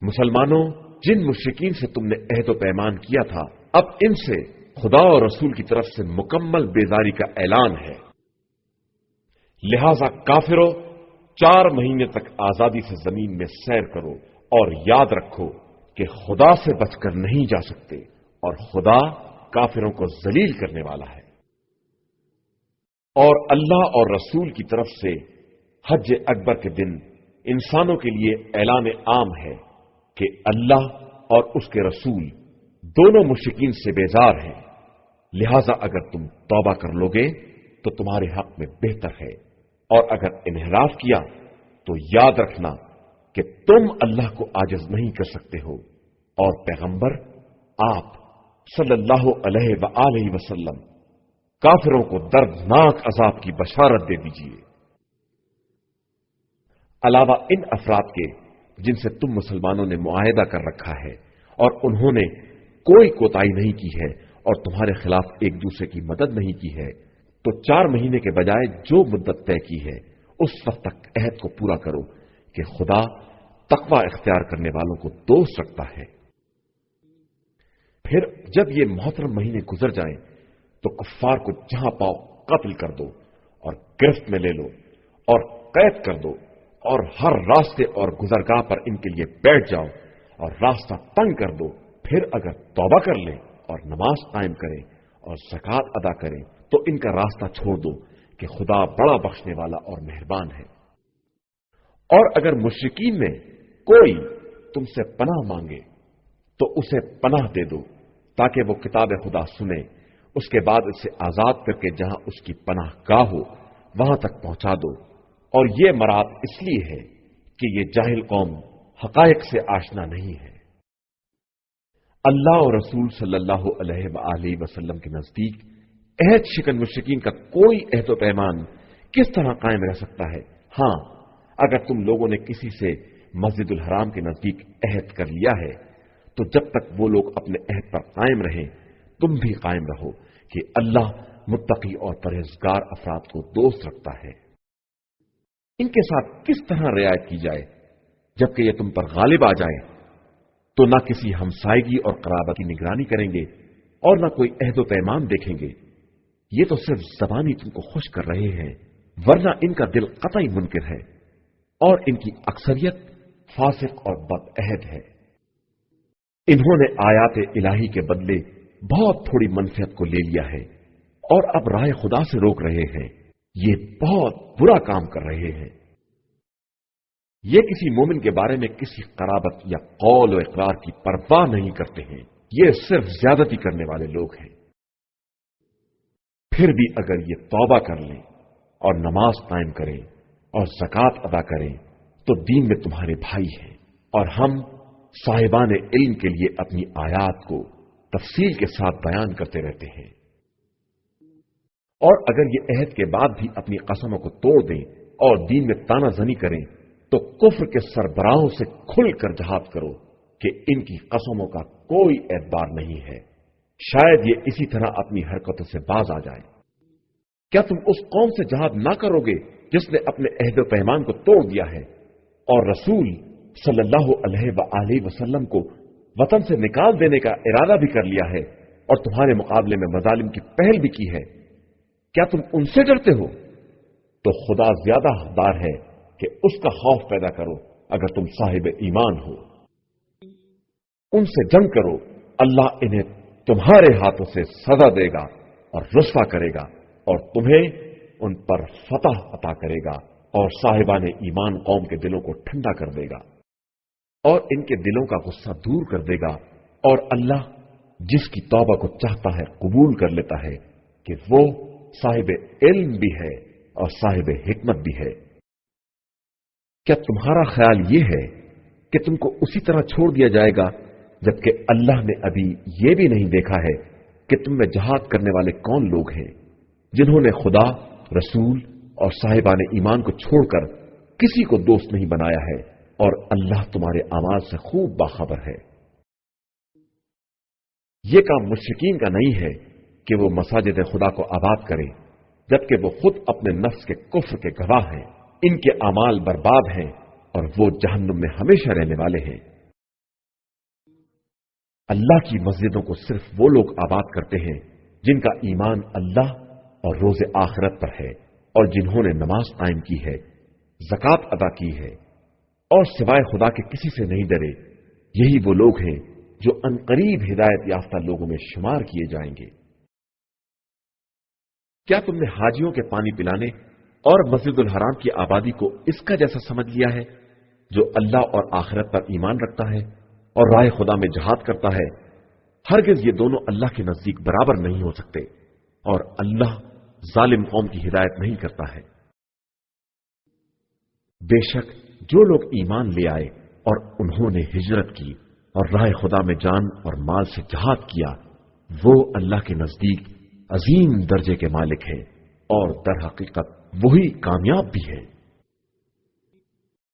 مسلمانوں، جن مشرکین سے تم نے عہد و پیمان کیا تھا، اب ان سے خدا اور رسول کی طرف سے مکمل بیزاری کا اعلان ہے۔ لہذا کافروں، 4 مہینے تک آزادی سے زمین میں سیر کرو اور یاد رکھو کہ خدا سے بچ کر نہیں جا سکتے، اور خدا کافروں کو ذلیل کرنے والا ہے۔ اور اللہ اور رسول کی طرف سے حج اکبر کے دن انسانوں کے لیے اعلان عام ہے کہ اللہ اور اس کے رسول دونوں مشرکین سے بیزار ہیں، لہذا اگر تم توبہ کر لوگے تو تمہارے حق میں بہتر ہے، اور اگر انحراف کیا تو یاد رکھنا کہ تم اللہ کو عاجز نہیں کر سکتے ہو، اور پیغمبر آپ صلی اللہ علیہ وآلہ وسلم کافروں کو دردناک عذاب کی بشارت دے دیجیے۔ علاوہ ان افراد کے جن سے تم مسلمانوں نے معاہدہ کر رکھا ہے اور انہوں نے کوئی کوتاہی نہیں کی ہے اور تمہارے خلاف ایک دوسرے کی مدد نہیں کی ہے، تو 4 مہینے کے بجائے جو مدت طے کی ہے اس وقت تک عہد کو پورا کرو کہ خدا تقوی اختیار کرنے والوں کو دوست رکھتا ہے۔ پھر جب یہ محترم مہینے گزر جائیں تو کفار کو جہاں پاؤ قتل کر دو اور گرفت میں لے لو اور قید کر دو، اور ہر راستے اور گزرگاہ پر ان کے لیے بیٹھ جاؤ اور راستہ تنگ کر دو۔ پھر اگر توبہ کر لیں اور نماز قائم کریں اور زکوٰۃ ادا کریں تو ان کا راستہ چھوڑ دو کہ خدا بڑا بخشنے والا اور مہربان ہے۔ اور اگر مشرکین میں کوئی تم سے پناہ مانگے تو اسے پناہ دے دو تاکہ وہ کتاب خدا سنے، اس کے بعد اسے آزاد کر کے جہاں اس کی پناہ گاہ ہو وہاں تک پہنچا دو۔ اور یہ مراد اس لیے ہے کہ یہ جاہل قوم حقائق سے آشنا نہیں ہے۔ اللہ اور رسول صلی اللہ علیہ وآلہ وسلم کے نزدیک عہد شکن مشرکین کا کوئی عہد و پیمان کس طرح قائم رہ سکتا ہے؟ ہاں، اگر تم لوگوں نے کسی سے مسجد الحرام کے نزدیک عہد کر لیا ہے تو جب تک وہ لوگ اپنے عہد پر قائم رہیں تم بھی قائم رہو کہ اللہ متقی اور پرہیزگار افراد کو دوست رکھتا ہے۔ ان کے ساتھ کس طرح رعایت کی جائے جبکہ یہ تم پر غالب آ جائے؟ تو نہ کسی ہمسائیگی اور قرابت کی نگرانی کریں گے اور نہ کوئی عہد و پیمان دیکھیں گے، یہ تو صرف زبانی تم کو خوش کر رہے ہیں، ورنہ ان کا دل قطعی منکر ہے اور ان کی اکثریت فاسق اور بد عہد ہے۔ انہوں نے آیات الہی کے بدلے بہت تھوڑی منفعت کو لے لیا ہے اور اب راہ خدا سے روک رہے ہیں، یہ بہت برا کام کر رہے ہیں۔ یہ کسی مومن کے بارے میں کسی قرابت یا قول و اقرار کی پرواہ نہیں کرتے ہیں، یہ صرف زیادتی کرنے والے لوگ ہیں۔ پھر بھی اگر یہ توبہ کر لیں اور نماز قائم کریں اور زکوٰۃ ادا کریں تو دین میں تمہارے بھائی ہیں، اور ہم صاحبان علم کے لیے اپنی آیات کو تفصیل کے ساتھ بیان کرتے رہتے ہیں۔ اور اگر یہ عہد کے بعد بھی اپنی قسموں کو توڑ دیں اور دین میں تانا زنی کریں تو کفر کے سربراہوں سے کھل کر جہاد کرو کہ ان کی قسموں کا کوئی اعتبار نہیں ہے، شاید یہ اسی طرح اپنی حرکتوں سے باز آ جائیں۔ کیا تم اس قوم سے جہاد نہ کرو گے جس نے اپنے عہد و پیمان کو توڑ دیا ہے اور رسول صلی اللہ علیہ وآلہ وسلم کو وطن سے نکال دینے کا ارادہ بھی کر لیا ہے اور تمہارے مقابلے میں مظالم کی پہل بھی کی ہے؟ کیا تم ان سے ڈرتے ہو؟ تو خدا زیادہ حقدار ہے کہ اس کا خوف پیدا کرو اگر تم صاحب ایمان ہو۔ ان سے جنگ کرو، اللہ انہیں تمہارے ہاتھوں سے سزا دے گا اور رسوا کرے گا اور تمہیں ان پر فتح عطا کرے گا، اور صاحبان ایمان قوم کے دلوں کو ٹھنڈا کر دے گا اور ان کے دلوں کا غصہ دور کر دے گا، اور اللہ جس کی توبہ کو چاہتا ہے قبول کر لیتا ہے کہ وہ صاحب علم بھی ہے اور صاحب حکمت بھی ہے۔ کیا تمہارا خیال یہ ہے کہ تم کو اسی طرح چھوڑ دیا جائے گا جبکہ اللہ نے ابھی یہ بھی نہیں دیکھا ہے کہ تم میں جہاد کرنے والے کون لوگ ہیں جنہوں نے خدا، رسول اور صاحبان ایمان کو چھوڑ کر کسی کو دوست نہیں بنایا ہے، اور اللہ تمہارے اعمال سے خوب باخبر ہے۔ یہ کام مشرکین کا نہیں ہے کہ وہ مساجد خدا کو آباد کریں جبکہ وہ خود اپنے نفس کے کفر کے گواہ ہیں، ان کے اعمال برباد ہیں اور وہ جہنم میں ہمیشہ رہنے والے ہیں۔ اللہ کی مسجدوں کو صرف وہ لوگ آباد کرتے ہیں جن کا ایمان اللہ اور روز آخرت پر ہے اور جنہوں نے نماز قائم کی ہے، زکات ادا کی ہے اور سوائے خدا کے کسی سے نہیں ڈرے، یہی وہ لوگ ہیں جو عنقریب ہدایت یافتہ لوگوں میں شمار کیے جائیں گے۔ کیا تم نے حاجیوں کے پانی پلانے اور مسجد الحرام کی آبادی کو اس کا جیسا سمجھ لیا ہے؟ جو اللہ اور آخرت پر ایمان رکھتا ہے اور راہ خدا میں جہاد کرتا ہے، ہرگز یہ دونوں اللہ کے نزدیک برابر نہیں ہو سکتے، اور اللہ ظالم قوم کی ہدایت نہیں کرتا ہے۔ بے شک جو لوگ ایمان لے آئے اور انہوں نے ہجرت کی اور راہ خدا میں جان اور مال سے جہاد کیا، وہ اللہ کے نزدیک عظیم درجے کے مالک ہیں اور در حقیقت وہی کامیاب بھی ہے۔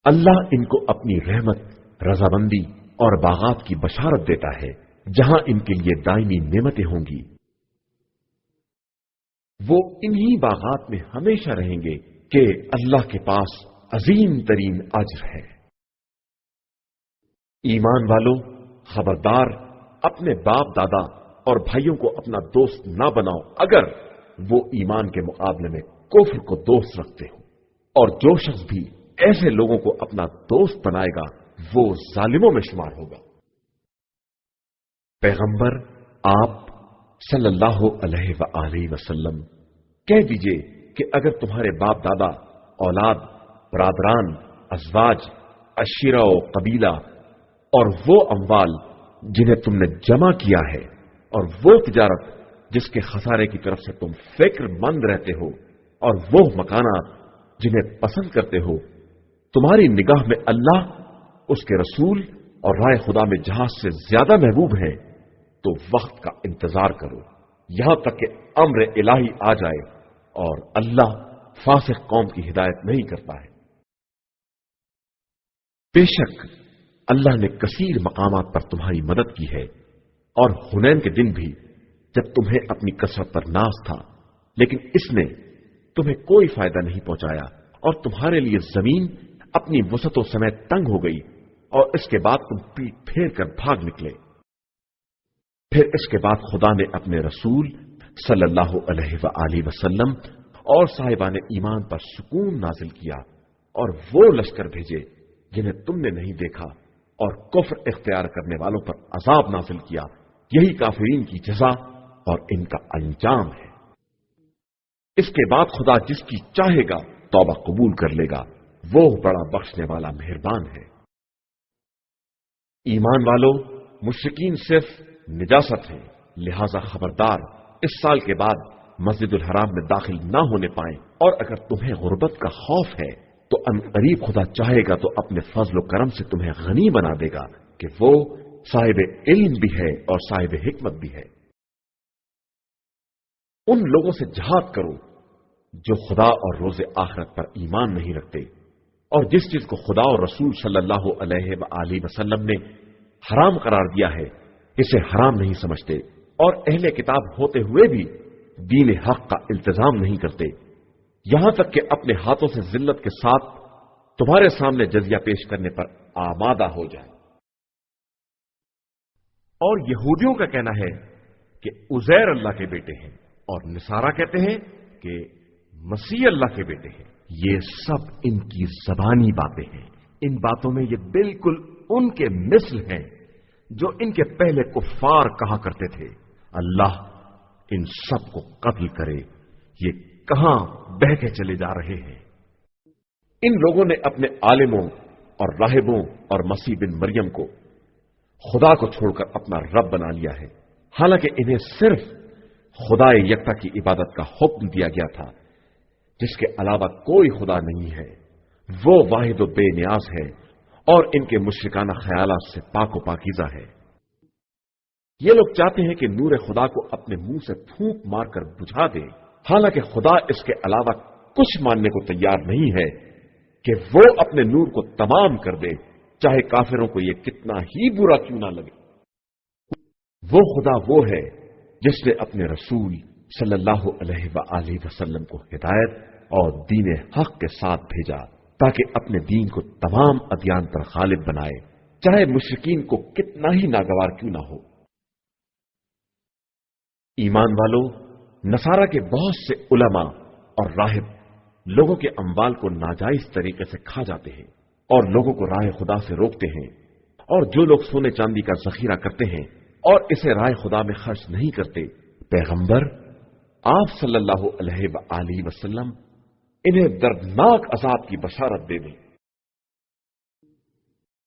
اللہ ان کو اپنی رحمت، رضامندی اور باغات کی بشارت دیتا ہے جہاں ان کے لیے دائمی نعمتیں ہوں گی۔ وہ انہی باغات میں ہمیشہ رہیں گے کہ اللہ کے پاس عظیم ترین اجر ہے۔ ایمان والو، خبردار اپنے باپ دادا اور بھائیوں کو اپنا دوست نہ بناؤ اگر وہ ایمان کے مقابلے میں کفر کو دوست رکھتے ہو، اور جو شخص بھی ایسے لوگوں کو اپنا دوست بنائے گا وہ ظالموں میں شمار ہوگا۔ پیغمبر آپ صلی اللہ علیہ وآلہ وسلم کہہ دیجئے کہ اگر تمہارے باپ دادا، اولاد، برادران، ازواج، عشیرہ و قبیلہ اور وہ اموال جنہیں تم نے جمع کیا ہے اور وہ تجارت جس کے خسارے کی طرف سے تم فکر مند رہتے ہو اور وہ مکانات جنہیں پسند کرتے ہو تمہاری نگاہ میں اللہ، اس کے رسول اور رائے خدا میں جہاز سے زیادہ محبوب ہے، تو وقت کا انتظار کرو یہاں تک کہ امر الہی آ جائے، اور اللہ فاسق قوم کی ہدایت نہیں کرتا ہے۔ بے شک اللہ نے کثیر مقامات پر تمہاری مدد کی ہے، اور حنین کے دن بھی جب تمہیں اپنی کثرت پر ناز تھا، لیکن اس نے تمہیں کوئی فائدہ نہیں پہنچایا اور تمہارے لیے زمین اپنی وسعتوں سمیت تنگ ہو گئی، اور اس کے بعد تم پیٹ پھیر کر بھاگ نکلے۔ پھر اس کے بعد خدا نے اپنے رسول صلی اللہ علیہ وآلہ وسلم اور صاحبان ایمان پر سکون نازل کیا، اور وہ لشکر بھیجے جنہیں تم نے نہیں دیکھا، اور کفر اختیار کرنے والوں پر عذاب نازل کیا۔ یہی کافرین کی جزا اور ان کا انجام ہے۔ اس کے بعد خدا جس کی چاہے گا توبہ قبول کر لے گا، وہ بڑا بخشنے والا مہربان ہے۔ ایمان والو، مشرکین صرف نجاست ہیں، لہذا خبردار اس سال کے بعد مسجد الحرام میں داخل نہ ہونے پائیں، اور اگر تمہیں غربت کا خوف ہے تو ان قریب خدا چاہے گا تو اپنے فضل و کرم سے تمہیں غنی بنا دے گا کہ وہ صاحب علم بھی ہے اور صاحب حکمت بھی ہے۔ ان لوگوں سے جہاد کرو جو خدا اور روز آخرت پر ایمان نہیں رکھتے، اور جس چیز کو خدا اور رسول صلی اللہ علیہ وآلہ وسلم نے حرام قرار دیا ہے اسے حرام نہیں سمجھتے، اور اہل کتاب ہوتے ہوئے بھی دین حق کا التزام نہیں کرتے، یہاں تک کہ اپنے ہاتھوں سے ذلت کے ساتھ تمہارے سامنے جزیہ پیش کرنے پر آمادہ ہو جائے۔ اور یہودیوں کا کہنا ہے کہ عزیر اللہ کے بیٹے ہیں، اور نصارہ کہتے ہیں کہ مسیح اللہ کے بیٹے ہیں۔ یہ سب ان کی زبانی باتیں ہیں، ان باتوں میں یہ بالکل ان کے مثل ہیں جو ان کے پہلے کفار کہا کرتے تھے۔ اللہ ان سب کو قتل کرے، یہ کہاں بہہ کے چلے جا رہے ہیں۔ ان لوگوں نے اپنے عالموں اور راہبوں اور مسیح بن مریم کو خدا کو چھوڑ کر اپنا رب بنا لیا ہے، حالانکہ انہیں صرف خدا یکتا کی عبادت کا حکم دیا گیا تھا، جس کے علاوہ کوئی خدا نہیں ہے، وہ واحد و بے نیاز ہے اور ان کے مشرکانہ خیالات سے پاک و پاکیزہ ہے۔ یہ لوگ چاہتے ہیں کہ نور خدا کو اپنے منہ سے پھونک مار کر بجھا دے، حالانکہ خدا اس کے علاوہ کچھ ماننے کو تیار نہیں ہے کہ وہ اپنے نور کو تمام کر دے، چاہے کافروں کو یہ کتنا ہی برا کیوں نہ لگے۔ وہ خدا وہ ہے جس نے اپنے رسول صلی اللہ علیہ وآلہ وسلم کو ہدایت اور دین حق کے ساتھ بھیجا تاکہ اپنے دین کو تمام ادیان پر غالب بنائے، چاہے مشرکین کو کتنا ہی ناگوار کیوں نہ ہو۔ ایمان والو، نصارہ کے بہت سے علماء اور راہب لوگوں کے اموال کو ناجائز طریقے سے کھا جاتے ہیں اور لوگوں کو راہ خدا سے روکتے ہیں، اور جو لوگ سونے چاندی کا ذخیرہ کرتے ہیں اور اسے راہ خدا میں خرچ نہیں کرتے، پیغمبر آپ صلی اللہ علیہ وآلہ وسلم انہیں دردناک عذاب کی بشارت دے دیں۔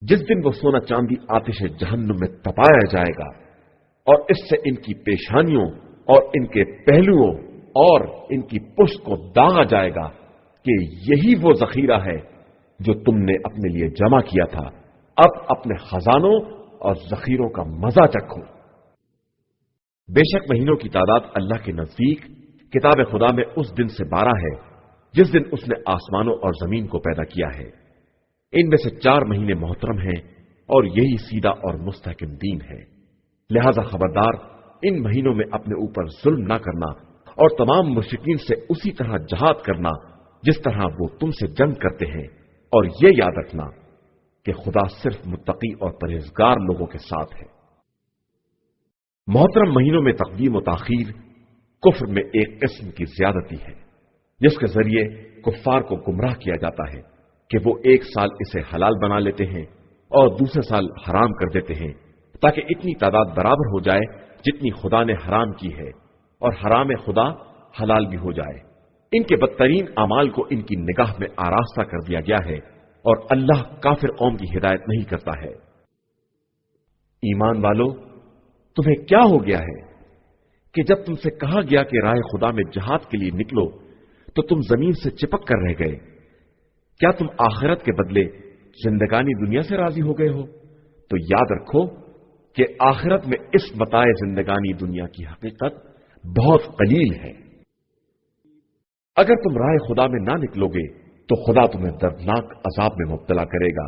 جس دن وہ سونا چاندی آتش جہنم میں تپایا جائے گا اور اس سے ان کی پیشانیوں اور ان کے پہلوؤں اور ان کی پشت کو داغا جائے گا کہ یہی وہ ذخیرہ ہے جو تم نے اپنے لیے جمع کیا تھا، اب اپنے خزانوں اور ذخیروں کا مزہ چکھو۔ بے شک مہینوں کی تعداد اللہ کے نزدیک کتاب خدا میں اس دن سے 12 ہے جس دن اس نے آسمانوں اور زمین کو پیدا کیا ہے۔ ان میں سے 4 مہینے محترم ہیں اور یہی سیدھا اور مستحکم دین ہے، لہذا خبردار ان مہینوں میں اپنے اوپر ظلم نہ کرنا اور تمام مشرکین سے اسی طرح جہاد کرنا جس طرح وہ تم سے جنگ کرتے ہیں، اور یہ یاد رکھنا کہ خدا صرف متقی اور پرہیزگار لوگوں کے ساتھ ہے۔ محترم مہینوں میں تقدیم و تاخیر کفر میں ایک قسم کی زیادتی ہے جس کے ذریعے کفار کو گمراہ کیا جاتا ہے کہ وہ ایک سال اسے حلال بنا لیتے ہیں اور دوسرے سال حرام کر دیتے ہیں تاکہ اتنی تعداد برابر ہو جائے جتنی خدا نے حرام کی ہے، اور حرام خدا حلال بھی ہو جائے۔ ان کے بدترین اعمال کو ان کی نگاہ میں آراستہ کر دیا گیا ہے، اور اللہ کافر قوم کی ہدایت نہیں کرتا ہے۔ ایمان والو، تمہیں کیا ہو گیا ہے کہ جب تم سے کہا گیا کہ راہ خدا میں جہاد کے لیے نکلو تو تم زمین سے چپک کر رہ گئے؟ کیا تم آخرت کے بدلے زندگانی دنیا سے راضی ہو گئے ہو؟ تو یاد رکھو کہ آخرت میں اس بتائے زندگانی دنیا کی حقیقت بہت قلیل ہے۔ اگر تم راہ خدا میں نہ نکلو گے تو خدا تمہیں دردناک عذاب میں مبتلا کرے گا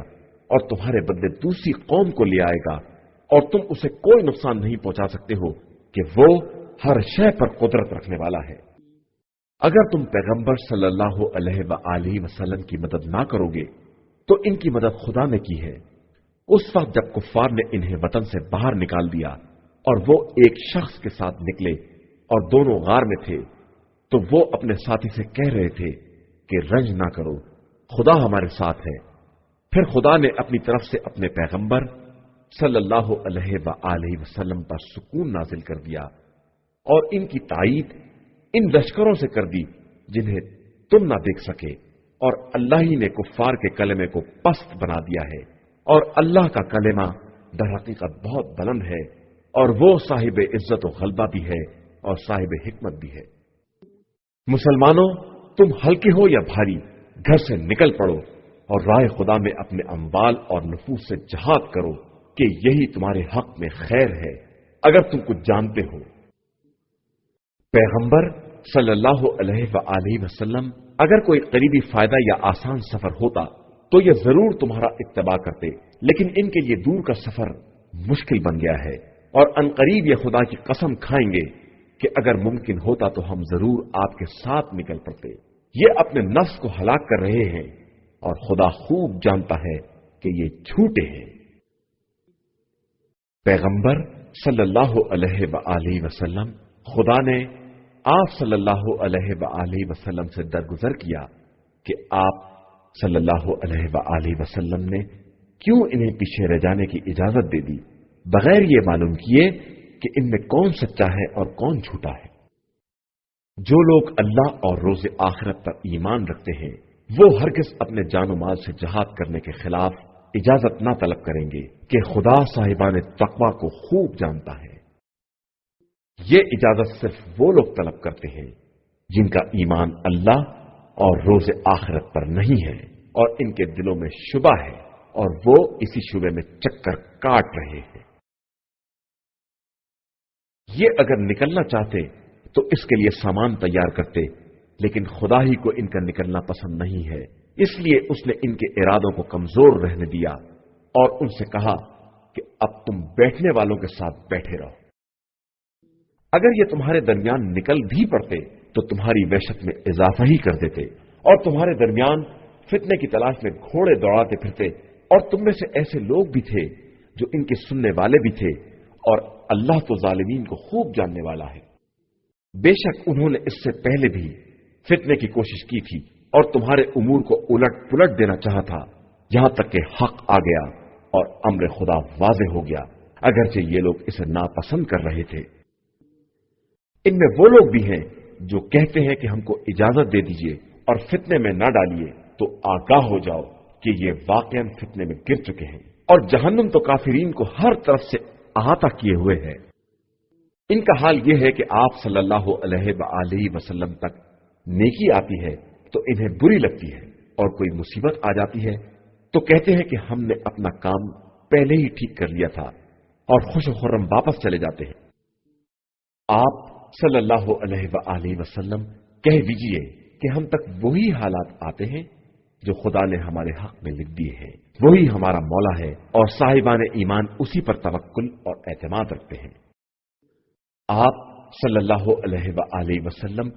اور تمہارے بدلے دوسری قوم کو لے آئے گا، اور تم اسے کوئی نقصان نہیں پہنچا سکتے ہو کہ وہ ہر شے پر قدرت رکھنے والا ہے۔ اگر تم پیغمبر صلی اللہ علیہ وآلہ وسلم کی مدد نہ کرو گے تو ان کی مدد خدا نے کی ہے۔ اس وقت جب کفار نے انہیں وطن سے باہر نکال دیا اور وہ ایک شخص کے ساتھ نکلے اور دونوں غار میں تھے، تو وہ اپنے ساتھی سے کہہ رہے تھے کہ رنج نہ کرو، خدا ہمارے ساتھ ہے۔ پھر خدا نے اپنی طرف سے اپنے پیغمبر صلی اللہ علیہ وآلہ وسلم پر سکون نازل کر دیا اور ان کی تائید ان لشکروں سے کر دی جنہیں تم نہ دیکھ سکے، اور اللہ ہی نے کفار کے کلمے کو پست بنا دیا ہے، اور اللہ کا کلمہ در حقیقت بہت بلند ہے، اور وہ صاحب عزت و غلبہ بھی ہے اور صاحب حکمت بھی ہے۔ مسلمانوں، تم ہلکے ہو یا بھاری، گھر سے نکل پڑو اور راہ خدا میں اپنے اموال اور نفوس سے جہاد کرو کہ یہی تمہارے حق میں خیر ہے اگر تم کچھ جانتے ہو۔ پیغمبر صلی اللہ علیہ وآلہ وسلم اگر کوئی قریبی فائدہ یا آسان سفر ہوتا تو یہ ضرور تمہارا اتباع کرتے، لیکن ان کے لیے دور کا سفر مشکل بن گیا ہے، اور عنقریب یہ خدا کی قسم کھائیں گے کہ اگر ممکن ہوتا تو ہم ضرور آپ کے ساتھ نکل پڑتے۔ یہ اپنے نفس کو ہلاک کر رہے ہیں اور خدا خوب جانتا ہے کہ یہ جھوٹے ہیں۔ پیغمبر صلی اللہ علیہ وآلہ وسلم، خدا نے آپ صلی اللہ علیہ وآلہ وسلم سے درگزر کیا کہ آپ صلی اللہ علیہ وآلہ وسلم نے کیوں انہیں پیچھے رہ جانے کی اجازت دے دی، بغیر یہ معلوم کیے کہ ان میں کون سچا ہے اور کون جھوٹا ہے۔ جو لوگ اللہ اور روز آخرت پر ایمان رکھتے ہیں وہ ہرگز اپنے جان و مال سے جہاد کرنے کے خلاف اجازت نہ طلب کریں گے کہ خدا صاحبان تقوی کو خوب جانتا ہے۔ یہ اجازت صرف وہ لوگ طلب کرتے ہیں جن کا ایمان اللہ اور روز آخرت پر نہیں ہے اور ان کے دلوں میں شبہ ہے اور وہ اسی شبے میں چکر کاٹ رہے ہیں۔ یہ اگر نکلنا چاہتے تو اس کے لیے سامان تیار کرتے، لیکن خدا ہی کو ان کا نکلنا پسند نہیں ہے، اس لیے اس نے ان کے ارادوں کو کمزور رہنے دیا اور ان سے کہا کہ اب تم بیٹھنے والوں کے ساتھ بیٹھے رہو۔ اگر یہ تمہارے درمیان نکل بھی پڑتے تو تمہاری وحشت میں اضافہ ہی کر دیتے اور تمہارے درمیان فتنے کی تلاش میں گھوڑے دوڑاتے پھرتے، اور تم میں سے ایسے لوگ بھی تھے جو ان کے سننے والے بھی تھے، اور اللہ تو ظالمین کو خوب جاننے والا ہے۔ बेशक उन्होंने इससे पहले भी फितने की कोशिश की थी और तुम्हारे उमूर को उलट पुलट देना चाहा था, यहां तक कि हक आ गया और अम्र खुदा वाज़ेह हो गया, अगरचे ये लोग इसे नापसंद कर रहे थे। इनमें वो लोग भी हैं जो कहते हैं कि हमको इजाजत दे दीजिए और फितने में न डालिए, तो आगाह हो जाओ कि ये वाकई फितने में गिर चुके हैं और जहन्नुम तो काफिरीन को हर तरफ से अहाता किए हुए है। इनका हाल यह है कि आप सल्लल्लाहु अलैहि वसल्लम तक नेकी आती है तो इन्हें बुरी लगती है, और कोई मुसीबत आ जाती है तो कहते हैं कि हमने अपना काम पहले ही ठीक कर लिया था, और खुश खुर्रम वापस चले जाते हैं। आप सल्लल्लाहु अलैहि वसल्लम कह दीजिए कि हम तक वही हालात आते हैं जो खुदा ने हमारे हक में लिख दिए हैं, वही हमारा मौला है और साहिबान ईमान उसी पर तवक्कुल और एतमाद रखते हैं। आप सल्लल्लाहु अलैहि वसल्लम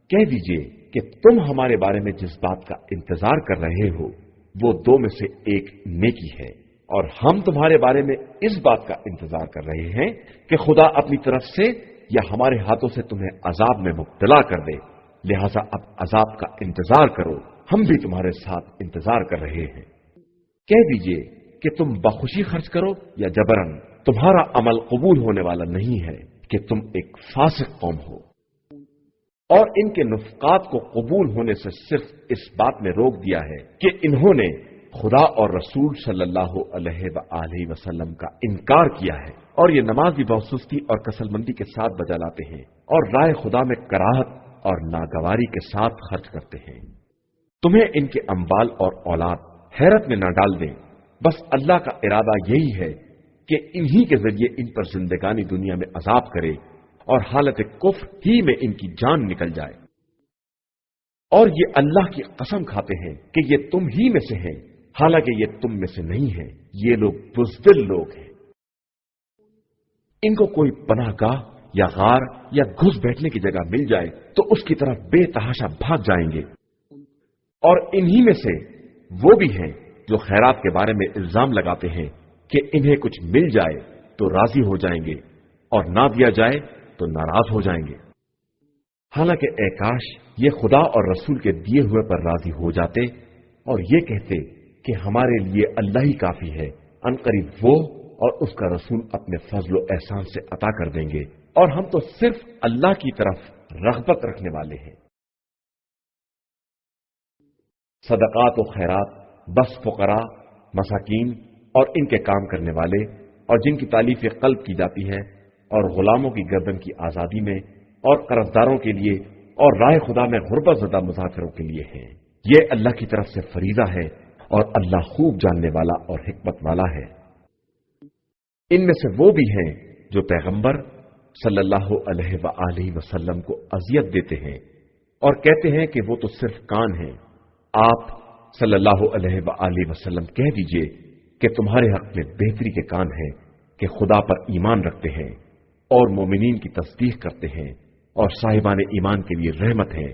कह दीजिए कि तुम हमारे बारे में जिस बात का इंतजार कर रहे हो वो दो में से एक नेकी है, और हम तुम्हारे बारे में इस बात का इंतजार कर रहे हैं कि खुदा अपनी तरफ से या हमारे हाथों से तुम्हें अजाब में मुब्तला कर दे, लिहाजा अब अजाब का इंतजार करो, हम भी तुम्हारे साथ इंतजार कर रहे हैं। कह दीजिए कि तुम बखुशी खर्च करो या जबरन, तुम्हारा अमल कबूल होने वाला नहीं है कि तुम एक फासिक कौम हो। और इनके नुफकात को कबूल होने से सिर्फ इस बात ने रोक दिया है कि इन्होंने खुदा और रसूल सल्लल्लाहु अलैहि वसल्लम का इनकार किया है, और ये नमाज भी बहुत सुस्ती और कसलमंदी के साथ बजा लाते हैं और राह खुदा में कराहत और नागवारी के साथ खर्च करते हैं। तुम्हें इनके अम्बाल और औलाद हैरत में न डाल दें, बस अल्लाह का इरादा यही है कि इन्हीं के जरिए इन पर जिंदगानी दुनिया में अजाब करे और हालत कुफ्र ही में इनकी जान निकल जाए। और ये अल्लाह की कसम खाते हैं कि ये तुम ही में से हैं, हालांकि ये तुम में से नहीं है। ये लोग बुज़दिल लोग हैं। इनको कोई पनाहगाह या गार या घुस बैठने की जगह मिल जाए तो उसकी तरफ बेतहाशा भाग जाएंगे। और इन्हीं में से वो भी हैं जो खैरात के बारे में इल्जाम लगाते हैं कि इन्हें कुछ मिल जाए तो राजी हो जाएंगे और ना दिया जाए तो नाराज हो जाएंगे। हालांकि ए काश ये खुदा और रसूल के दिए हुए पर राजी हो जाते और ये कहते कि हमारे लिए अल्लाह ही काफी है, अनकरीब वो और उसका रसूल अपने फजल व एहसान से अता कर देंगे, और हम तो सिर्फ अल्लाह की तरफ रग़बत रखने वाले हैं। सदकात व खैरात बस फुकरा, मसाकीन और इनके काम करने वाले और जिनकी तालीफ कल्ब की जाती है, और गुलामों की गर्दन की आजादी में, और कर्जदारों के लिए, और राह खुदा में गुर्बत ज़दा मुसाफिरों के लिए हैं। ये अल्लाह की तरफ से फरीजा है और अल्लाह खूब जानने वाला और हिकमत वाला है। इनमें से वो भी हैं जो पैगंबर सल्लल्लाहु अलैहि वसल्लम को अजियत देते हैं और कहते हैं कि वो तो सिर्फ कान हैं। आप सल्लल्लाहु अलैहि वसल्लम कह दीजिए कि तुम्हारे हक में बेहतरी के कान हैं कि खुदा पर ईमान रखते हैं और मोमिनीन की तस्दीक करते हैं और साहिबान ईमान के लिए रहमत है,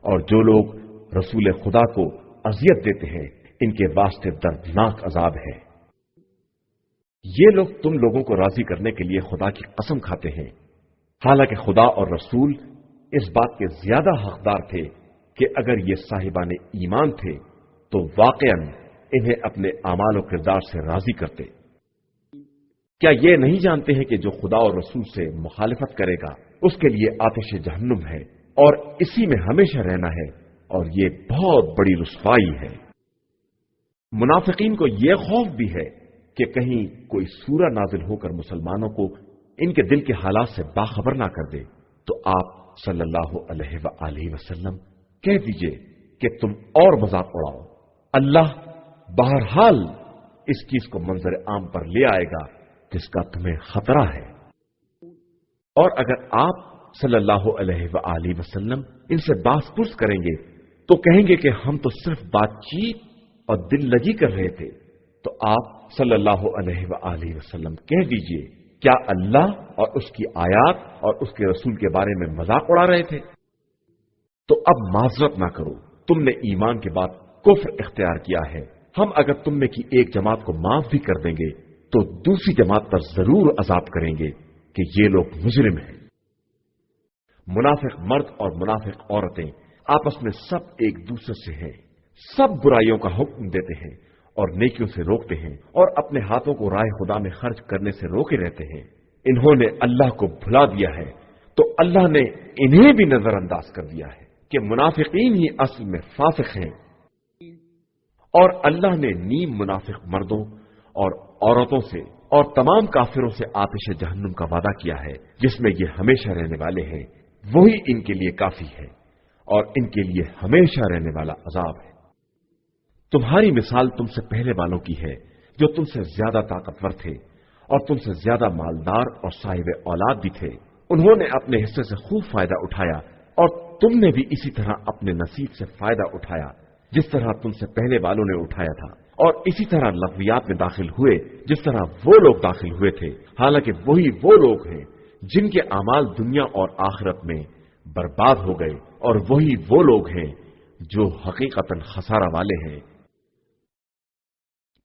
और जो लोग रसूल खुदा को अजियत देते हैं इनके वास्ते दर्दनाक अजाब है। ये लोग तुम लोगों को राजी करने के लिए खुदा की कसम खाते हैं, हालांकि खुदा और रसूल इस बात के ज्यादा हकदार थे कि अगर ये साहिबान ईमान थे तो वाकईन इन्हें अपने आमाल और किरदार से राजी करते। क्या ये नहीं जानते हैं कि जो खुदा और रसूल से मुखालिफत करेगा उसके लिए आतिश जहन्नुम है और इसी में हमेशा रहना है, और ये बहुत बड़ी रुसवाई है। मुनाफिकीन को यह खौफ भी है कि कहीं कोई सूरा नाजिल होकर मुसलमानों को इनके दिल के हालात से बाखबर ना कर दे, तो आप सल्लल्लाहु अलैहि वसल्लम कह दीजिए कि तुम और मजाक उड़ाओ, अल्लाह बहरहाल इस चीज को मंजर आम पर ले आएगा जिसका तुम्हें खतरा है। और अगर आप सल्लल्लाहु अलैहि वसल्लम इनसे बास-पुर्स करेंगे तो कहेंगे कि हम तो सिर्फ बातचीत और दिल लगी कर रहे थे, तो आप सल्लल्लाहु अलैहि वसल्लम कह दीजिए, क्या अल्लाह और उसकी आयात और उसके रसूल के बारे में मजाक उड़ा रहे थे? तो अब माजरत ना करो, तुमने ईमान के बाद कुफ्र इख्तियार किया है। हम अगर तुम में की एक जमात को माफ भी कर देंगे तो दूसरी जमात पर जरूर अजाब करेंगे कि ये लोग मुजरिम हैं। मुनाफिक मर्द और मुनाफिक औरतें आपस में सब एक दूसरे से हैं, सब बुराइयों का हुक्म देते हैं और नेकियों से रोकते हैं और अपने हाथों को राह खुदा में खर्च करने से रोके रहते हैं। इन्होंने अल्लाह को भुला दिया है तो अल्लाह ने इन्हें भी नजरअंदाज कर दिया है कि मुनाफिकीन ही असल में फासिक हैं। और अल्लाह ने नीम मुनाफिक मर्दों और औरतों से और तमाम काफिरों से आतिश जहन्नुम का वादा किया है जिसमें ये हमेशा रहने वाले हैं। वही इनके लिए काफी है और इनके लिए हमेशा रहने वाला अजाब है। तुम्हारी मिसाल तुमसे पहले वालों की है जो तुमसे ज्यादा ताकतवर थे और तुमसे ज्यादा मालदार और साहिब औलाद भी थे। उन्होंने अपने हिस्से से खूब फायदा उठाया और तुमने भी इसी तरह अपने नसीब से फायदा उठाया जिस तरह तुमसे पहले वालों ने उठाया था, और इसी तरह लग़वियात में दाखिल हुए जिस तरह वो लोग दाखिल हुए थे। हालांकि वही वो लोग हैं जिनके अमाल दुनिया और आखिरत में बर्बाद हो गए और वही वो लोग हैं जो हकीकतन खसारा वाले हैं।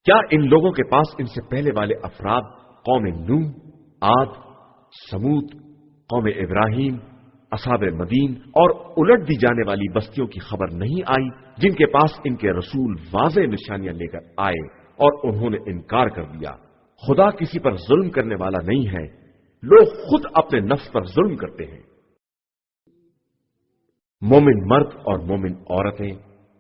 क्या इन लोगों के पास इनसे पहले वाले अफराद कौम नूह, आद, समूद, कौम इब्राहिम, असहाब मदीन और उलट दी जाने वाली बस्तियों की खबर नहीं आई जिनके पास इनके रसूल वाज़ेह निशानियां लेकर आए और उन्होंने इनकार कर दिया। खुदा किसी पर जुल्म करने वाला नहीं है, लोग खुद अपने नफ्स पर जुल्म करते हैं। मोमिन मर्द और मोमिन औरतें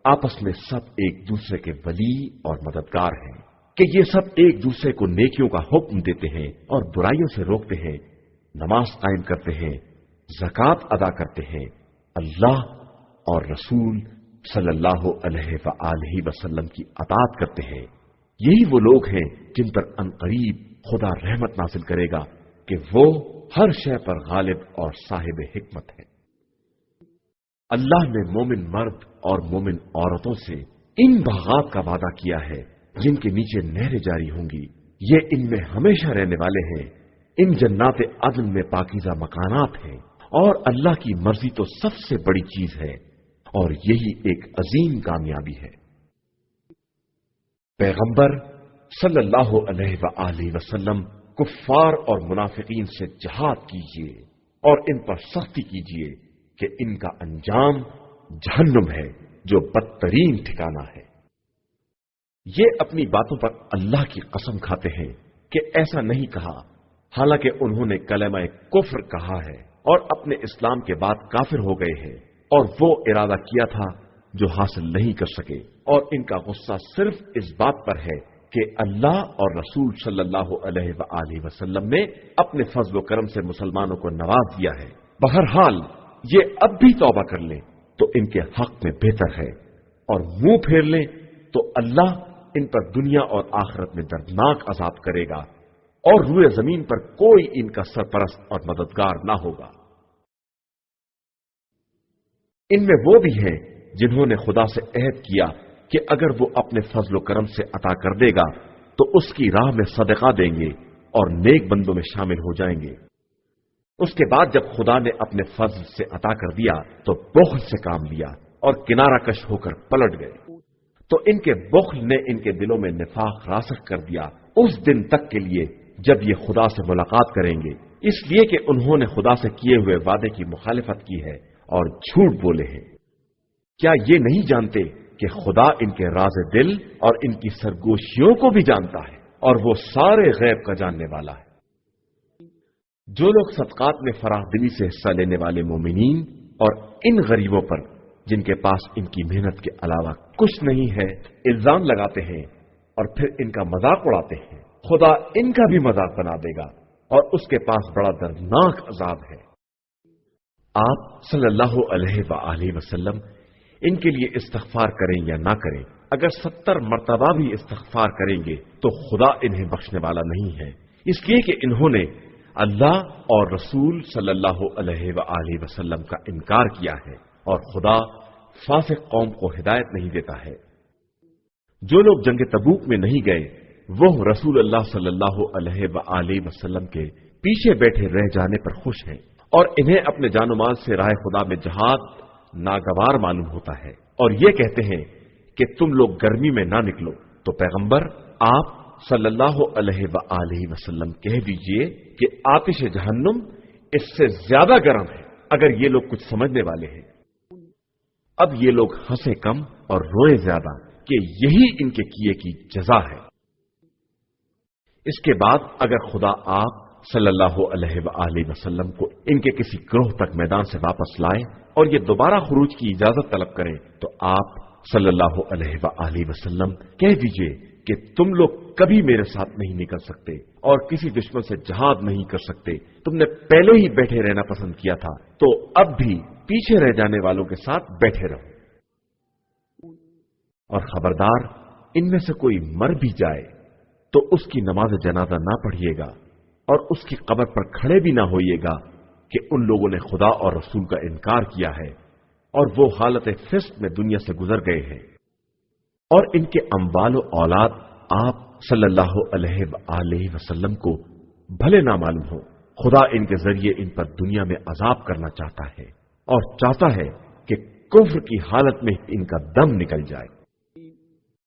आपस में सब एक दूसरे के वली और मददगार हैं कि ये सब एक दूसरे को नेकियों का हुक्म देते हैं और बुराइयों से रोकते हैं, नमाज कायम करते हैं, ज़कात अदा करते हैं, अल्लाह और रसूल सल्लल्लाहु अलैहि वसल्लम की अताअत करते हैं। यही वो लोग हैं जिन पर अनकरीब खुदा रहमत नासिल करेगा कि वो हर शय पर गालिब और साहिब हिकमत है। अल्लाह ने मोमिन मर्द और मोमिन औरतों से इन बागात का वादा किया है जिनके नीचे नहरें जारी होंगी, ये इनमें हमेशा रहने वाले हैं। इन जन्नात अदन में पाकीज़ा मकानात हैं और अल्लाह की मर्जी तो सबसे बड़ी चीज है और यही एक अजीम कामयाबी है। पैगंबर सल्लल्लाहु अलैहि वसल्लम कुफ्फार और मुनाफिकीन से जिहाद कीजिए और इन पर सख्ती कीजिए कि इनका अंजाम जहन्नुम है जो बदतरीन ठिकाना है। ये अपनी बातों पर अल्लाह की कसम खाते हैं कि ऐसा नहीं कहा, हालांकि उन्होंने कलमा कुफ्र कहा है और अपने इस्लाम के बाद काफिर हो गए हैं और वो इरादा किया था जो हासिल नहीं कर सके। और इनका गुस्सा सिर्फ इस बात पर है कि अल्लाह और रसूल सल्लल्लाहु अलैहि वसल्लम ने अपने फजल व करम से मुसलमानों को नवाज दिया है। बहरहाल ये अब भी तौबा कर लें तो इनके हक में बेहतर है और मुंह फेर लें तो अल्लाह इन पर दुनिया और आखिरत में दर्दनाक अजाब करेगा और रूए जमीन पर कोई इनका सरपरस्त और मददगार ना होगा। इनमें वो भी हैं जिन्होंने खुदा से अहद किया कि अगर वो अपने फजल करम से अता कर देगा तो उसकी राह में सदका देंगे और नेक बंदों में शामिल हो जाएंगे। उसके बाद जब खुदा ने अपने फजल से अता कर दिया तो बुख्ल से काम लिया और किनारा कश होकर पलट गए, तो इनके बुख्ल ने इनके दिलों में निफाक रासख कर दिया उस दिन तक के लिए जब ये खुदा से मुलाकात करेंगे, इसलिए कि उन्होंने खुदा से किए हुए वादे की मुखालिफत की है और झूठ बोले हैं। क्या ये नहीं जानते कि खुदा इनके राज दिल और इनकी सरगोशियों को भी जानता है और वो सारे गैब का जानने वाला है। जो लोग सदकात में फराखदिली से हिस्सा लेने वाले मोमिनीन और इन गरीबों पर जिनके पास इनकी मेहनत के अलावा कुछ नहीं है इल्जाम लगाते हैं और फिर इनका मजाक उड़ाते हैं, खुदा इनका भी मजाक बना देगा और उसके पास बड़ा दर्दनाक अजाब है। आप सल्लल्लाहु अलैहि वसल्लम इनके लिए इस्तग़फ़ार करें या ना करें, अगर 70 मर्तबा भी इस्तग़फ़ार करेंगे तो खुदा इन्हें बख्शने वाला नहीं है, इसलिए कि इन्होंने अल्लाह और रसूल सल्लल्लाहु अलैहि वसल्लम का इनकार किया है और खुदा फासिक कौम को हिदायत नहीं देता है। जो लोग जंग तबूक में नहीं गए वो रसूल अल्लाह सल्लल्लाहु अलैहि वसल्लम के पीछे बैठे रह जाने पर खुश हैं और इन्हें अपने जानो माल से राह खुदा में जहाद नागवार मालूम होता है और ये कहते हैं कि तुम लोग गर्मी में ना निकलो। तो पैगंबर आप सल्लल्लाहु अलैहि वसल्लम कह दीजिए कि आतिश जहन्नुम इससे ज्यादा गर्म है اگر یہ لوگ کچھ سمجھنے والے ہیں۔ اب یہ لوگ ہنسے کم اور روئے زیادہ کہ یہی ان کے کیے کی جزا ہے۔ اس کے بعد اگر خدا آپ صلی اللہ علیہ وآلہ وسلم کو ان کے کسی گروہ تک میدان سے واپس لائے اور یہ دوبارہ خروج کی اجازت طلب کریں تو آپ صلی اللہ علیہ وآلہ وسلم کہہ دیجئے کہ تم لوگ کبھی میرے ساتھ نہیں نکل سکتے اور کسی دشمن سے جہاد نہیں کر سکتے، تم نے پہلے ہی بیٹھے رہنا پسند کیا تھا تو اب بھی پیچھے رہ جانے والوں کے ساتھ بیٹھے رہو، اور خبردار ان میں سے کوئی مر بھی جائے تو اس کی نماز جنازہ نہ پڑھیے گا اور اس کی قبر پر کھڑے بھی نہ ہوئیے گا کہ ان لوگوں نے خدا اور رسول کا انکار کیا ہے اور وہ حالت فسق میں دنیا سے گزر گئے ہیں، اور ان کے اموال و اولاد آپ صلی اللہ علیہ وآلہ وسلم کو بھلے نہ معلوم ہو، خدا ان کے ذریعے ان پر دنیا میں عذاب کرنا چاہتا ہے اور چاہتا ہے کہ کفر کی حالت میں ان کا دم نکل جائے۔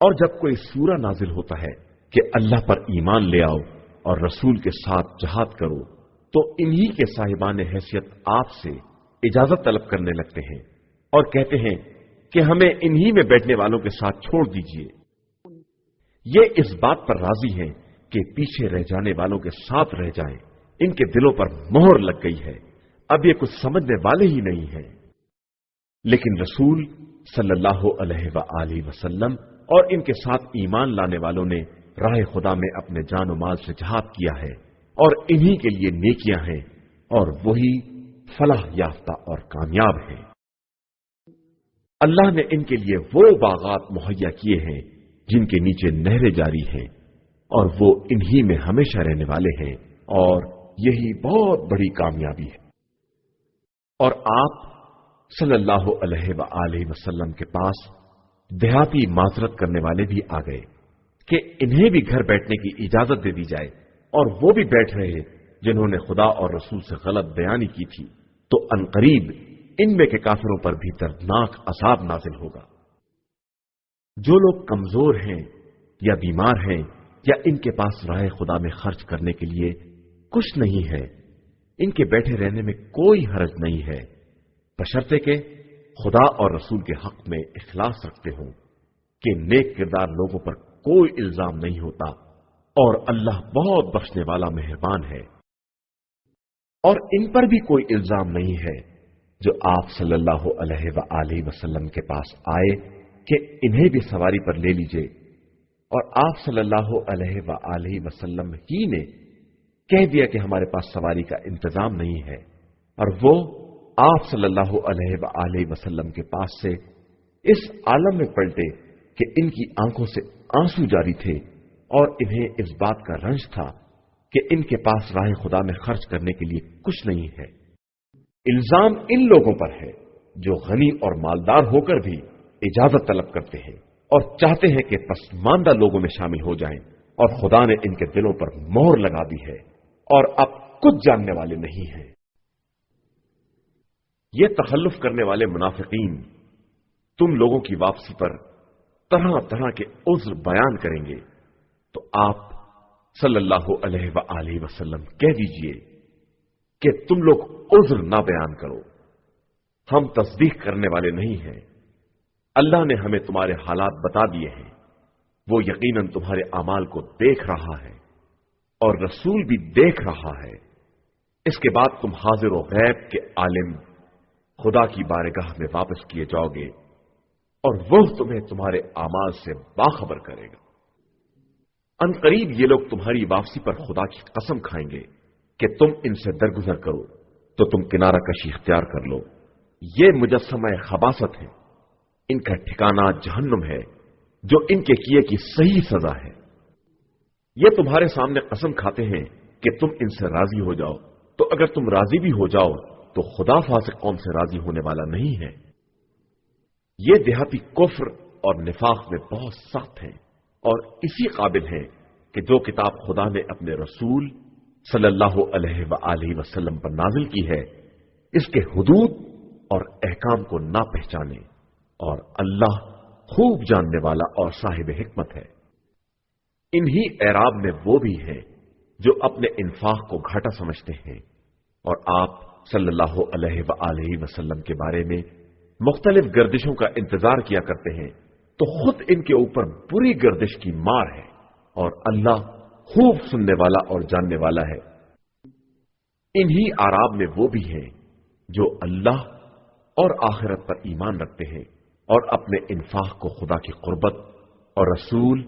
اور جب کوئی سورہ نازل ہوتا ہے کہ اللہ پر ایمان لے آؤ اور رسول کے ساتھ جہاد کرو تو انہی کے صاحبان حیثیت آپ سے اجازت طلب کرنے لگتے ہیں اور کہتے ہیں کہ ہمیں انہی میں بیٹھنے والوں کے ساتھ چھوڑ دیجئے۔ یہ اس بات پر راضی ہیں کہ پیچھے رہ جانے والوں کے ساتھ رہ جائیں، ان کے دلوں پر مہر لگ گئی ہے، اب یہ کچھ سمجھنے والے ہی نہیں ہیں۔ لیکن رسول صلی اللہ علیہ وآلہ وسلم اور ان کے ساتھ ایمان لانے والوں نے راہ خدا میں اپنے جان و مال سے جہاد کیا ہے اور انہی کے لیے نیکیاں ہیں اور وہی فلاح یافتہ اور کامیاب ہیں۔ اللہ نے ان کے لیے وہ باغات مہیا کیے ہیں جن کے نیچے نہریں جاری ہیں اور وہ انہی میں ہمیشہ رہنے والے ہیں اور یہی بہت بڑی کامیابی ہے۔ اور آپ صلی اللہ علیہ وآلہ وسلم کے پاس دیہاتی معذرت کرنے والے بھی آ گئے کہ انہیں بھی گھر بیٹھنے کی اجازت دے دی جائے، اور وہ بھی بیٹھ رہے جنہوں نے خدا اور رسول سے غلط بیانی کی تھی، تو عنقریب ان میں کے کافروں پر بھی دردناک عذاب نازل ہوگا۔ جو لوگ کمزور ہیں یا بیمار ہیں یا ان کے پاس راہ خدا میں خرچ کرنے کے لیے کچھ نہیں ہے، ان کے بیٹھے رہنے میں کوئی حرج نہیں ہے، بشرطے کہ خدا اور رسول کے حق میں اخلاص رکھتے ہوں کہ نیک کردار لوگوں پر کوئی الزام نہیں ہوتا اور اللہ بہت بخشنے والا مہربان ہے۔ اور ان پر بھی کوئی الزام نہیں ہے جو آپ صلی اللہ علیہ وآلہ وسلم کے پاس آئے کہ انہیں بھی سواری پر لے لیجئے، اور آپ صلی اللہ علیہ وآلہ وسلم ہی نے کہہ دیا کہ ہمارے پاس سواری کا انتظام نہیں ہے، اور وہ آپ صلی اللہ علیہ وآلہ وسلم کے پاس سے اس عالم میں پلٹے کہ ان کی آنکھوں سے آنسو جاری تھے اور انہیں اس بات کا رنج تھا کہ ان کے پاس راہ خدا میں خرچ کرنے کے لیے کچھ نہیں ہے۔ الزام ان لوگوں پر ہے جو غنی اور مالدار ہو کر بھی اجازت طلب کرتے ہیں اور چاہتے ہیں کہ پسماندہ لوگوں میں شامل ہو جائیں، اور خدا نے ان کے دلوں پر مہر لگا دی ہے اور اب کچھ جاننے والے نہیں ہیں۔ یہ تخلف کرنے والے منافقین تم لوگوں کی واپسی پر طرح طرح کے عذر بیان کریں گے، تو آپ صلی اللہ علیہ وآلہ وسلم کہہ دیجئے کہ تم لوگ عذر نہ بیان کرو، ہم تصدیق کرنے والے نہیں ہیں، اللہ نے ہمیں تمہارے حالات بتا دیے ہیں، وہ یقیناً تمہارے اعمال کو دیکھ رہا ہے اور رسول بھی دیکھ رہا ہے۔ اس کے بعد تم حاضر و غیب کے عالم خدا کی بارگاہ میں واپس کیے جاؤ گے اور وہ تمہیں تمہارے اعمال سے باخبر کرے گا۔ عنقریب یہ لوگ تمہاری واپسی پر خدا کی قسم کھائیں گے کہ تم ان سے درگزر کرو تو تم کنارہ کشی اختیار کر لو، یہ مجسمہ خباثت ہے، ان کا ٹھکانہ جہنم ہے جو ان کے کیے کی صحیح سزا ہے۔ یہ تمہارے سامنے قسم کھاتے ہیں کہ تم ان سے راضی ہو جاؤ، تو اگر تم راضی بھی ہو جاؤ تو خدا فاسق قوم سے راضی ہونے والا نہیں ہے۔ یہ دیہاتی کفر اور نفاق میں بہت سخت ہیں اور اسی قابل ہیں کہ جو کتاب خدا نے اپنے رسول صلی اللہ علیہ وآلہ وسلم پر نازل کی ہے اس کے حدود اور احکام کو نہ پہچانے، اور اللہ خوب جاننے والا اور صاحب حکمت ہے۔ انہی اعراب میں وہ بھی ہیں جو اپنے انفاق کو گھاٹا سمجھتے ہیں، اور آپ सल्लल्लाहु अलैहि वआलैहि वसल्लम के बारे में मुख्तलिफ गर्दिशों का इंतजार किया करते हैं तो खुद इनके ऊपर बुरी गर्दिश की मार है, और अल्लाह खूब सुनने वाला और जानने वाला है। इन्हीं आराब में वो भी हैं जो अल्लाह और आखिरत पर ईमान रखते हैं और अपने इन्फाक को खुदा की कुर्बत और रसूल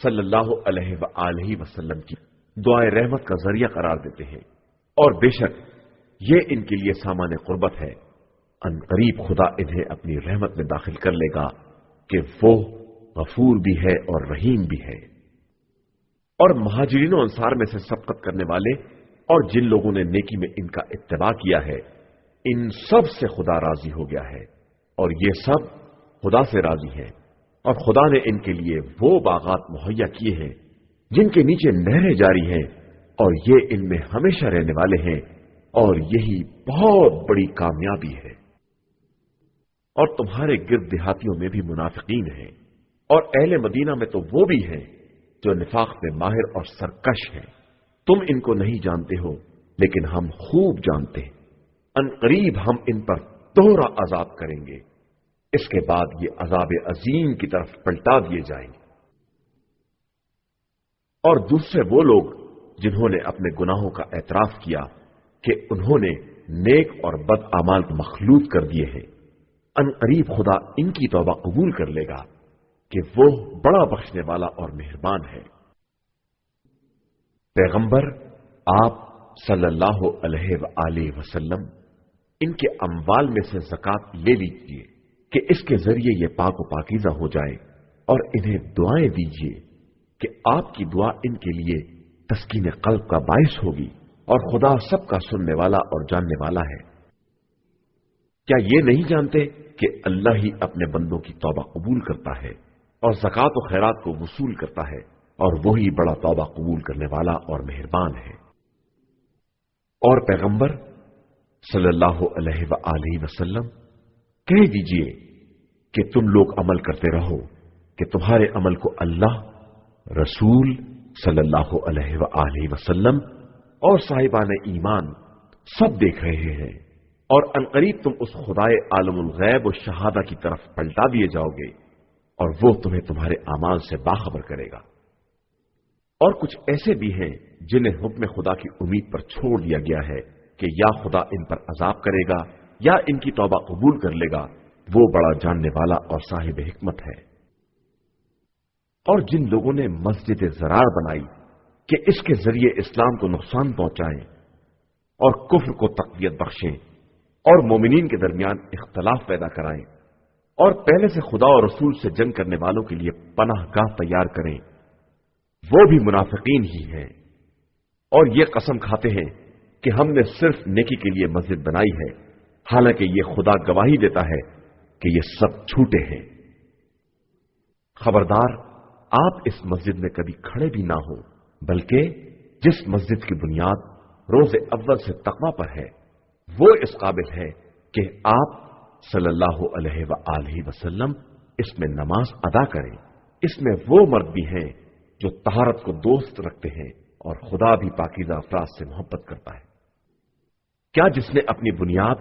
सल्लल्लाहु अलैहि वसल्लम की दुआए रहमत का जरिया करार देते हैं, और बेशक ये इनके लिए सामान्य कुर्बत है। अनकरीब खुदा इन्हें अपनी रहमत में दाखिल कर लेगा कि वो गफूर भी है और रहीम भी है। और महाजिरीनों अंसार में से सबकत करने वाले और जिन लोगों ने नेकी में इनका इत्तिबा किया है, इन सब से खुदा राजी हो गया है, और ये सब खुदा से राजी हैं, और खुदा ने इनके लिए वो बागात मुहैया किए हैं जिनके नीचे नहरें जारी हैं, और ये इनमें हमेशा रहने वाले हैं, और यही बहुत बड़ी कामयाबी है। और तुम्हारे गिर्द देहातियों में भी मुनाफिकीन हैं, और अहले मदीना में तो वो भी हैं जो निफाक में माहिर और सरकश हैं। तुम इनको नहीं जानते हो, लेकिन हम खूब जानते हैं। अनकरीब हम इन पर दोहरा अजाब करेंगे, इसके बाद ये अजाब अजीम की तरफ पलटा दिए जाएंगे। और दूसरे वो लोग जिन्होंने अपने गुनाहों का एतराफ किया कि उन्होंने नेक और बद आमाल मखलूत कर दिए हैं, अनकरीब खुदा इनकी तौबा कबूल कर लेगा कि वो बड़ा बख्शने वाला और मेहरबान है। पैगंबर आप सल्लल्लाहु अलैहि वसल्लम इनके अम्वाल में से ज़कात ले लीजिए कि इसके जरिए ये पाक व पाकीज़ा हो जाए, और इन्हें दुआएं दीजिए कि आपकी दुआ इनके लिए तस्कीन कल्ब का बाइस होगी, और खुदा सबका सुनने वाला और जानने वाला है। क्या ये नहीं जानते कि अल्लाह ही अपने बंदों की तौबा कबूल करता है और ज़कात व खैरात को वसूल करता है, और वही बड़ा तौबा कबूल करने वाला और मेहरबान है। और पैगंबर सल्लल्लाहु अलैहि वसल्लम कह दीजिए कि तुम लोग अमल करते रहो कि तुम्हारे अमल को अल्लाह, रसूल सल्लल्लाहु अलैहि वसल्लम और साहिबान ईमान सब देख रहे हैं, और अनकरीब तुम उस खुदाए आलमुल गैब और शहादा की तरफ पलटा दिए जाओगे, और वो तुम्हें तुम्हारे अमाल से बाखबर करेगा। और कुछ ऐसे भी हैं जिन्हें हुक्म खुदा की उम्मीद पर छोड़ दिया गया है कि या खुदा इन पर अजाब करेगा या इनकी तौबा कबूल कर लेगा, वो बड़ा जानने वाला और साहिब हिकमत है। और जिन लोगों ने मस्जिद ज़रार बनाई कि इसके जरिए इस्लाम को नुकसान पहुंचाएं और कुफ्र को तक़वियत बख्शें और मोमिनीन के दरमियान इख्तलाफ पैदा कराएं, और पहले से खुदा और रसूल से जंग करने वालों के लिए पनाहगाह तैयार करें, वो भी मुनाफिकीन ही हैं। और ये कसम खाते हैं कि हमने सिर्फ नेकी के लिए मस्जिद बनाई है, हालांकि ये खुदा गवाही देता है कि ये सब झूठे हैं। खबरदार, आप इस मस्जिद में कभी खड़े भी ना हो, बल्कि जिस मस्जिद की बुनियाद रोज़े अव्वल से तकवा पर है, वो इस काबिल है कि आप सल्लल्लाहु अलैहि वसल्लम इसमें नमाज अदा करें। इसमें वो मर्द भी हैं जो तहारत को दोस्त रखते हैं, और खुदा भी पाकीज़ा अफराद से मोहब्बत करता है। क्या जिसने अपनी बुनियाद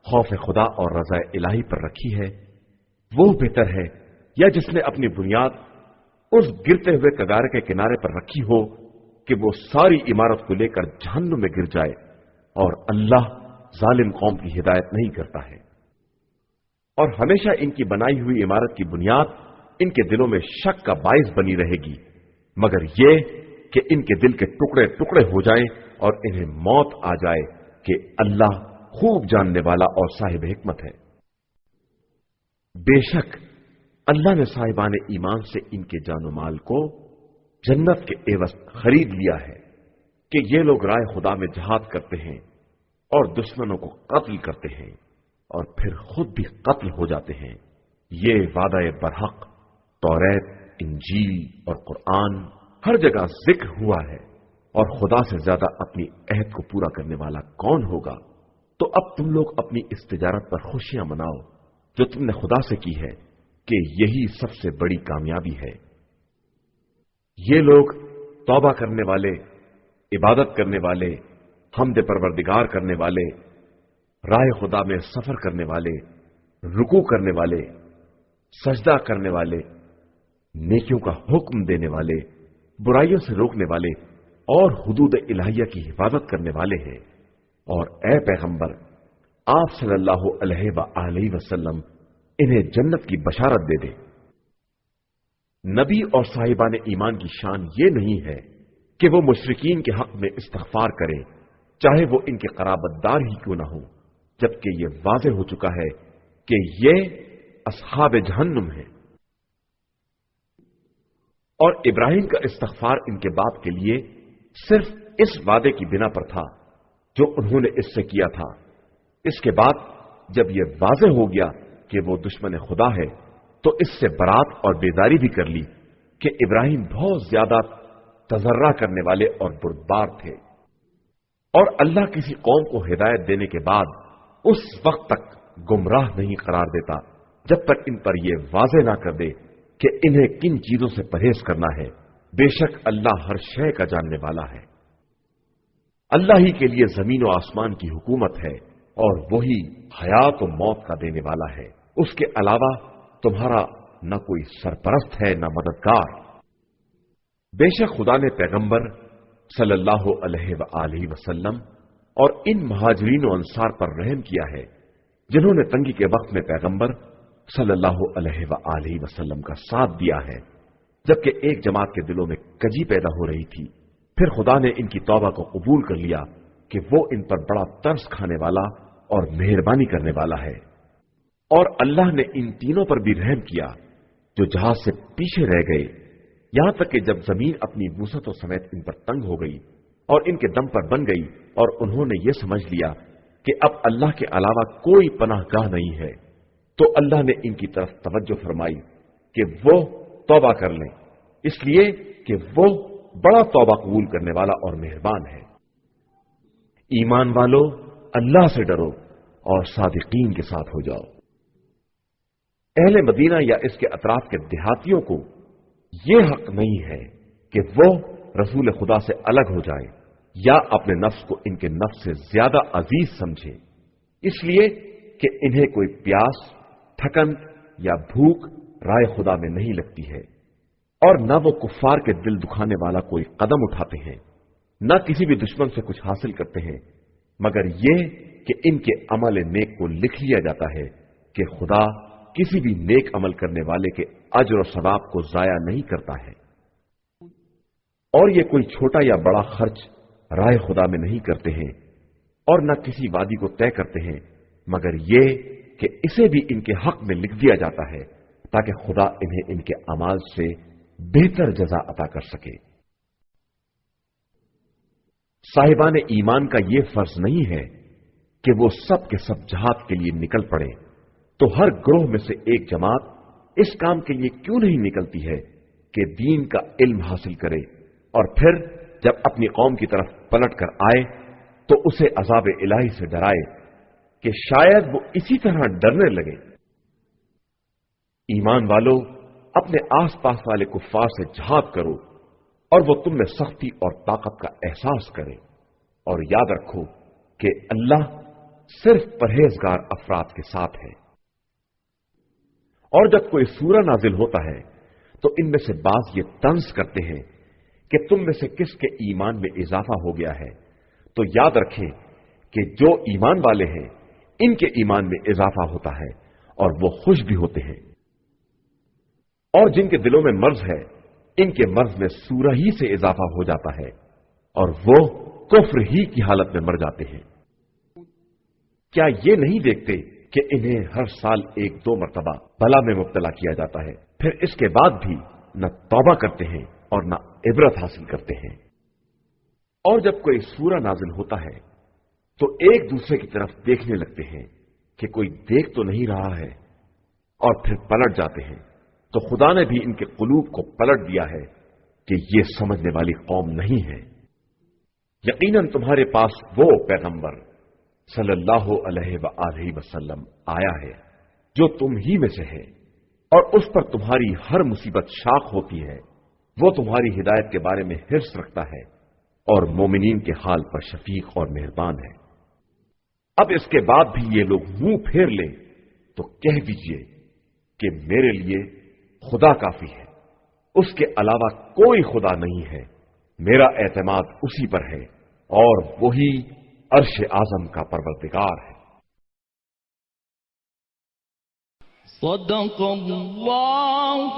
खौफ खुदा और रज़ा इलाही पर रखी है वो बेहतर है, या जिसने अपनी बुनियाद उस गिरते हुए कगार के किनारे पर रखी हो कि वो सारी इमारत को लेकर जहन्नुम में गिर जाए, और अल्लाह जालिम कौम की हिदायत नहीं करता है। और हमेशा इनकी बनाई हुई इमारत की बुनियाद इनके दिलों में शक का बाइस बनी रहेगी, मगर ये कि इनके दिल के टुकड़े टुकड़े हो जाएं और इन्हें मौत आ जाए कि अल्लाह खूब जानने वाला और साहिब हिकमत है। बेशक अल्लाह ने साहिबान ईमान से इनके जानो माल को जन्नत के एवज खरीद लिया है कि ये लोग राय खुदा में जहाद करते हैं और दुश्मनों को कत्ल करते हैं और फिर खुद भी कत्ल हो जाते हैं। ये वादा बरहक तौरात, इंजील और कुरान हर जगह जिक्र हुआ है, और खुदा से ज्यादा अपनी अहद को पूरा करने वाला कौन होगा। तो अब तुम लोग अपनी इस तिजारत पर खुशियां मनाओ जो तुमने खुदा से की है, कि यही सबसे बड़ी कामयाबी है। ये लोग तौबा करने वाले, इबादत करने वाले, हमद परवरदिगार करने वाले राह खुदा में सफर करने वाले, रुकू करने वाले, सजदा करने वाले, नेकियों का हुक्म देने वाले, बुराइयों से रोकने वाले और हुदूद इलाहिया की हिफाजत करने वाले हैं। और ए पैगंबर, आप सल्लल्लाहु अलैहि वसल्लम इन्हें जन्नत की बशारत दे दें। नबी और साहिबान ईमान की शान ये नहीं है कि वो मुशरिकीन के हक में इस्तिग़फ़ार करें, चाहे वो इनके क़राबतदार ही क्यों ना हो, जबकि ये वाज़ेह हो चुका है कि ये अस्हाब जहन्नुम है। और इब्राहिम का इस्तिग़फ़ार इनके बाप के लिए सिर्फ इस वादे की बिना पर था जो उन्होंने इससे किया था। इसके बाद जब यह वाज़ेह हो गया कि वो दुश्मन खुदा है, तो इससे बरात और बेदारी भी कर ली कि इब्राहिम बहुत ज्यादा तजर्रा करने वाले और बुर्दबार थे। और अल्लाह किसी कौम को हिदायत देने के बाद उस वक्त तक गुमराह नहीं करार देता जब तक इन पर यह वाज़ेह ना कर दे कि इन्हें किन चीजों से परहेज करना है। बेशक अल्लाह हर शय का जानने वाला है। अल्लाह ही के लिए जमीन और आसमान की हुकूमत है और वही हयात और मौत का देने वाला है। उसके अलावा तुम्हारा न कोई सरपरस्त है न मददगार। बेशक खुदा ने पैगंबर सल्लल्लाहु अलैहि वसल्लम और इन महाजरीन और अंसार पर रहम किया है जिन्होंने तंगी के वक्त में पैगंबर सल्लल्लाहु अलैहि वसल्लम का साथ दिया है, जबकि एक जमात के दिलों में कजी पैदा हो रही थी। फिर खुदा ने इनकी तौबा को कबूल कर लिया कि वो इन पर बड़ा तरस खाने वाला और मेहरबानी करने वाला है। और अल्लाह ने इन तीनों पर भी रहम किया जो जहाज से पीछे रह गए, यहां तक कि जब जमीन अपनी वुसअतों समेत इन पर तंग हो गई और इनके दम पर बन गई और उन्होंने ये समझ लिया कि अब अल्लाह के अलावा कोई पनाहगाह नहीं है, तो अल्लाह ने इनकी तरफ तवज्जो फरमाई कि वो तौबा कर लें, इसलिए कि वो बड़ा तौबा कबूल करने वाला और मेहरबान है। ईमान वालों, अल्लाह से डरो और सादिकीन के साथ हो जाओ। अहले मदीना या इसके अतराफ के देहातियों को यह हक नहीं है कि वो रसूल खुदा से अलग हो जाए या अपने नफ्स को इनके नफ्स से ज्यादा अजीज समझे, इसलिए कि इन्हें कोई प्यास, थकन या भूख राय खुदा में नहीं लगती है। और न वो कुफ्फार के दिल दुखाने वाला कोई कदम उठाते हैं, न किसी भी दुश्मन से कुछ हासिल करते हैं, मगर ये कि इनके अमल नेक को लिख लिया जाता है कि खुदा किसी भी नेक अमल करने वाले के अज्र और सवाब को जाया नहीं करता है। और ये कोई छोटा या बड़ा खर्च राय खुदा में नहीं करते हैं और न किसी वादी को तय करते हैं, मगर ये कि इसे भी इनके हक में लिख दिया जाता है ताकि खुदा इन्हें इनके अमाल से बेहतर जजा अता कर सके। साहिबान ईमान का यह फर्ज नहीं है कि वो सब के सब जहाद के लिए निकल पड़े, तो हर ग्रोह में से एक जमात इस काम के लिए क्यों नहीं निकलती है कि दीन का इल्म हासिल करे और फिर जब अपनी कौम की तरफ पलट कर आए तो उसे अजाब इलाही से डराए कि शायद वो इसी तरह डरने लगे। ईमान वालों, अपने आस पास वाले कुफ्फार से जहाद करो और वो तुम में सख्ती और ताकत का एहसास करे, और याद रखो कि अल्लाह सिर्फ परहेजगार अफराद के साथ है। और जब कोई सूरा नाजिल होता है तो इनमें से बाज ये तंज करते हैं कि तुम में से किसके ईमान में इजाफा हो गया है, तो याद रखें कि जो ईमान वाले हैं इनके ईमान में इजाफा होता है और वो खुश भी होते हैं। और जिनके दिलों में मर्ज है इनके मर्ज में सूरा ही से इजाफा हो जाता है और वो कुफ्र ही की हालत में मर जाते हैं। क्या ये नहीं देखते कि इन्हें हर साल 1-2 मरतबा बला में मुब्तला किया जाता है, फिर इसके बाद भी न तौबा करते हैं और न इबरत हासिल करते हैं। और जब कोई सूरा नाजिल होता है तो एक दूसरे की तरफ देखने लगते हैं कि कोई देख तो नहीं रहा है, और फिर पलट जाते हैं। तो खुदा ने भी इनके कुलूब को पलट दिया है कि ये समझने वाली कौम नहीं है। यकीनन तुम्हारे पास वो पैगंबर सल्लल्लाहु अलैहि वसल्लम आया है जो तुम ही में से है, और उस पर तुम्हारी हर मुसीबत शाख होती है। वो तुम्हारी हिदायत के बारे में हिर्स रखता है और मोमिनीन के हाल पर शफीक और मेहरबान है। اب اس کے بعد بھی یہ لوگ منہ پھیر لیں تو کہہ دیجئے کہ میرے لیے خدا کافی ہے، اس کے علاوہ کوئی خدا نہیں ہے، میرا اعتماد اسی پر ہے اور وہی عرش اعظم کا پروردگار ہے۔ صدق اللہ